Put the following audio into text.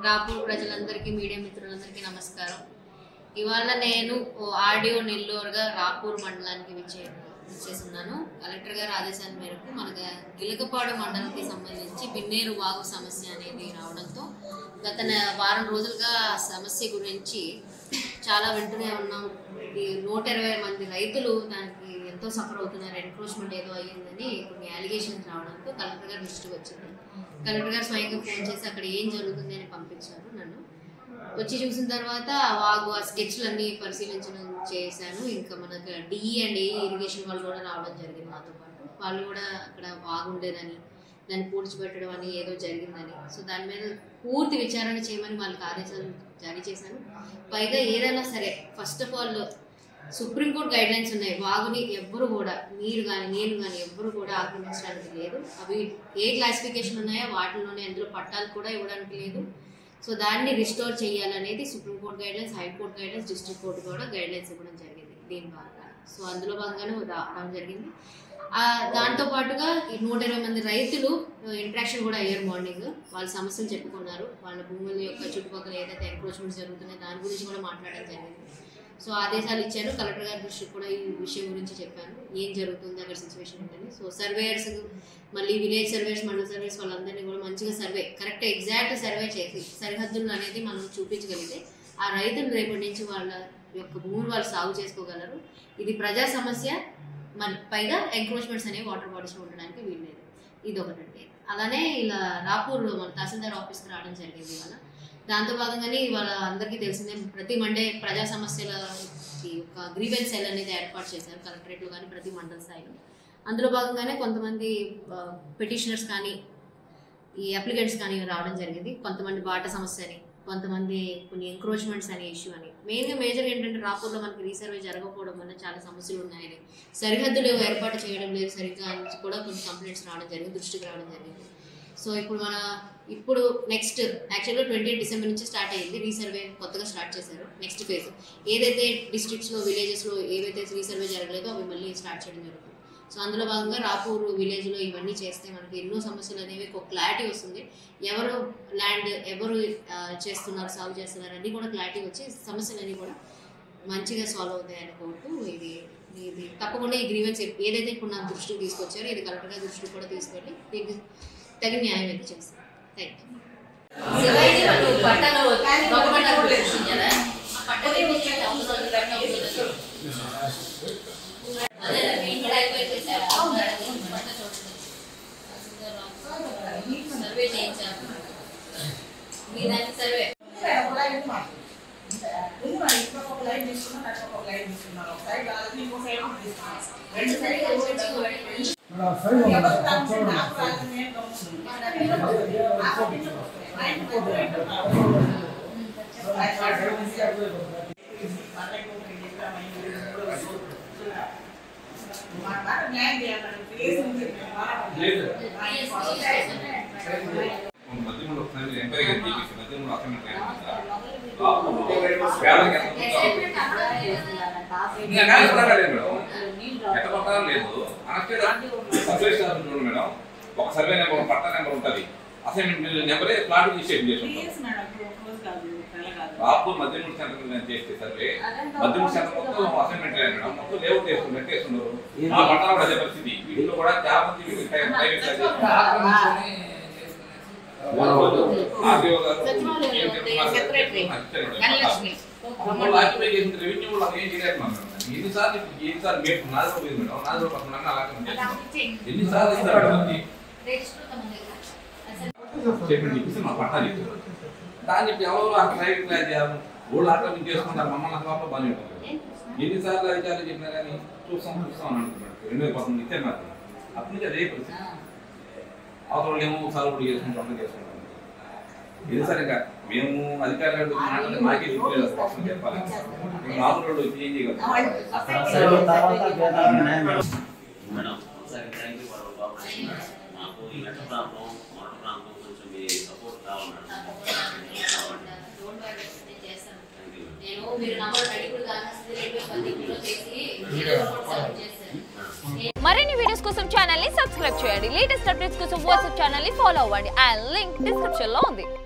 రాపూర్ ప్రజలందరికీ మీడియా మిత్రులందరికీ నమస్కారం. ఇవాళ నేను ఆడియో నెల్లూరుగా రాపూర్ మండలానికి విచ్చేస్తున్నాను. కలెక్టర్ గారి ఆదేశాల మేరకు మనకు గిలకపాడు మండలానికి సంబంధించి బిన్నేరు వాగు సమస్య అనేది రావడంతో గత వారం రోజులుగా సమస్య గురించి చాలా వింటూనే ఉన్నాం. ఈ 120 మంది రైతులు దానికి ఎంతో సఫర్ అవుతున్నారు. ఎన్క్రోచ్మెంట్ ఏదో అయ్యిందని కొన్ని అలిగేషన్స్ రావడంతో కలెక్టర్ గారి దృష్టికి వచ్చింది. కలెక్టర్ గారు స్వయంగా ఫోన్ చేసి అక్కడ ఏం జరుగుతుంది అని పంపించారు. నన్ను వచ్చి చూసిన తర్వాత వాగు ఆ స్కెచ్లన్నీ పరిశీలించడం చేశాను. ఇంకా మనకు డిఈ అండ్ ఏఈ ఇరిగేషన్ వాళ్ళు కూడా రావడం జరిగింది నాతో పాటు. వాళ్ళు కూడా అక్కడ వాగు ఉండేదని దాన్ని పూడ్చిపెట్టడం అని ఏదో జరిగిందని, సో దాని మీద పూర్తి విచారణ చేయమని వాళ్ళకి ఆదేశాలు జారీ చేశాను. పైగా ఏదైనా సరే first of all supreme court guide lines ఉన్నాయి. వాగుని ఎవ్వరు కూడా మీరు కానీ నేను కానీ ఎవ్వరు కూడా ఆక్రమించడానికి లేదు. అవి ఏ క్లాసిఫికేషన్ ఉన్నాయో వాటిలోనే అందులో పట్టాలు కూడా ఇవ్వడానికి లేదు. సో దాన్ని రిస్టోర్ చేయాలనేది supreme court guide lines, high court guide lines, district court కూడా గైడ్ లైన్స్ ఇవ్వడం జరిగింది దీని ద్వారా. సో అందులో భాగంగానే రావడం జరిగింది. దాంతో పాటుగా ఈ 120 మంది రైతులు ఇంట్రాక్షన్ కూడా అయ్యారు. మార్నింగ్ వాళ్ళ సమస్యలు చెప్పుకున్నారు. వాళ్ళ భూముల యొక్క చుట్టుపక్కల ఏదైతే ఎన్క్రోచ్మెంట్స్ జరుగుతున్నాయో దాని గురించి కూడా మాట్లాడడం జరిగింది. సో ఆదేశాలు ఇచ్చాను. కలెక్టర్ గారి దృష్టికి కూడా ఈ విషయం గురించి చెప్పాను, ఏం జరుగుతుంది అక్కడ సిచ్యువేషన్ ఉంటుంది. సో సర్వేయర్స్, మళ్ళీ విలేజ్ సర్వేయర్స్, మండల సర్వేయర్స్ వాళ్ళందరినీ కూడా మంచిగా కరెక్ట్ ఎగ్జాక్ట్ సర్వే చేసి సరిహద్దులు అనేది మనం చూపించగలిగితే ఆ రైతులు రేపటి నుంచి వాళ్ళ యొక్క భూములు వాళ్ళు సాగు చేసుకోగలరు. ఇది ప్రజా సమస్య. మన పైగా ఎంక్రోచ్మెంట్స్ అనేవి వాటర్ బాడీస్లో ఉండడానికి వీల్లేదు. ఇది ఒకటండి. అలానే ఇలా రాపూర్ మన తహసీల్దార్ ఆఫీస్కి రావడం జరిగింది ఇవాళ. దాంతో భాగంగానే ఇవాళ అందరికీ తెలిసిందే ప్రతి మండే ప్రజా సమస్యల ఒక గ్రీవెన్స్ సెల్ అనేది ఏర్పాటు చేశారు కలెక్టరేట్లో కానీ ప్రతి మండల స్థాయిలో. అందులో భాగంగానే కొంతమంది పిటిషనర్స్ కానీ ఈ అప్లికెంట్స్ కానీ రావడం జరిగింది. కొంతమంది బాట సమస్య అని, కొంతమంది కొన్ని ఎంక్రోచ్మెంట్స్ అనే ఇష్యూ అని. మేజర్ ఏంటంటే రాపూర్లో మనకి రీసర్వే జరగకపోవడం వల్ల చాలా సమస్యలు ఉన్నాయని, సరిహద్దులు ఏర్పాటు చేయడం లేదు సరిగ్గా అని కూడా కొన్ని కంప్లైంట్స్ రావడం జరిగింది, దృష్టికి రావడం జరిగింది. సో ఇప్పుడు నెక్స్ట్ యాక్చువల్గా 28 డిసెంబర్ నుంచి స్టార్ట్ అయ్యింది రీసర్వే. కొత్తగా స్టార్ట్ చేశారు నెక్స్ట్ ఫేజ్. ఏదైతే డిస్ట్రిక్ట్స్లో విలేజెస్లో ఏవైతే రీసర్వే జరగలేదో అవి మళ్ళీ స్టార్ట్ చేయడం జరుగుతుంది. సో అందులో భాగంగా రాపూర్ విలేజ్లో ఇవన్నీ చేస్తే మనకి ఎన్నో సమస్యలు అనేవి ఒక క్లారిటీ వస్తుంది. ఎవరు ల్యాండ్ ఎవరు చేస్తున్నారు, సాగు చేస్తున్నారు అన్నీ కూడా క్లారిటీ వచ్చి సమస్యలన్నీ కూడా మంచిగా సాల్వ్ అవుతాయి అనుకుంటూ ఇది తప్పకుండా ఈ గ్రీవెన్స్ ఏదైతే ఇప్పుడు నా దృష్టికి తీసుకొచ్చారో ఇది కలెక్టర్ గారి దృష్టికి కూడా తీసుకెళ్ళి దీనికి తగిన న్యాయం అయితే చేస్తాను. థ్యాంక్ సర్వే చేయించాను సర్వే మేడం. ఒక సర్వే నెంబర్, పట్టా నెంబర్ ఉంటుంది, అసైన్మెంట్ నెంబరే ప్లాట్ ఇనిషియేట్ చేసి రాపూర్ మధ్యమూడు సెంటర్ చేస్తే సర్వే మధ్యమూడు సెంటర్ మొత్తం అసైన్మెంట్ లేదు మేడం. మొత్తం లేఅవుట్ వేస్తున్నారు. మా పట్టణంలో కూడా అదే పరిస్థితి. వీటిలో కూడా చాలా మంది రెవెన్యూ వాళ్ళు ఏం చేయలేకపోతున్నాం. ఎన్నిసార్లు మేడం 4 రోజులు మేడం, 4 రోజులు పక్కన ఎన్నిసార్లు ఇస్తారు చెప్పండి ఇప్పిస్తే మా పట్టాలు ఇస్తారు. దాన్ని చెప్పి ఎవరు అక్కడ డ్రైవింగ్ క్లాస్ చేయాలి, ఊళ్ళు ఆక్రమణ చేసుకుంటారు, మమ్మల్ని అసలు బాగా ఉంటుంది. ఎన్నిసార్లు అధికారులు చెప్పినా కానీ చూస్తాం అని అంటున్నాడు. 2019 ఇస్తే మాత్రం అప్పటి నుంచి అదే పరిస్థితి. అవతల ఏమో సార్ కూడా చేసుకుంటాం. ఇది సరిగా మేము అధికారులు మాట్లాడితే మాకే చెప్పలేదు అసలు చెప్పాలి. రాబోయే రోజులు ఏం చేయగలుగుతాం. మరిన్ని వీడియోస్ కోసం ఛానల్ ని సబ్స్క్రైబ్ చేయండి. లేటెస్ట్ అప్డేట్స్ కోసం వాట్సాప్ ఛానల్ ని ఫాలో అవ్వండి. ఆ లింక్ డిస్క్రిప్షన్ లో ఉంది.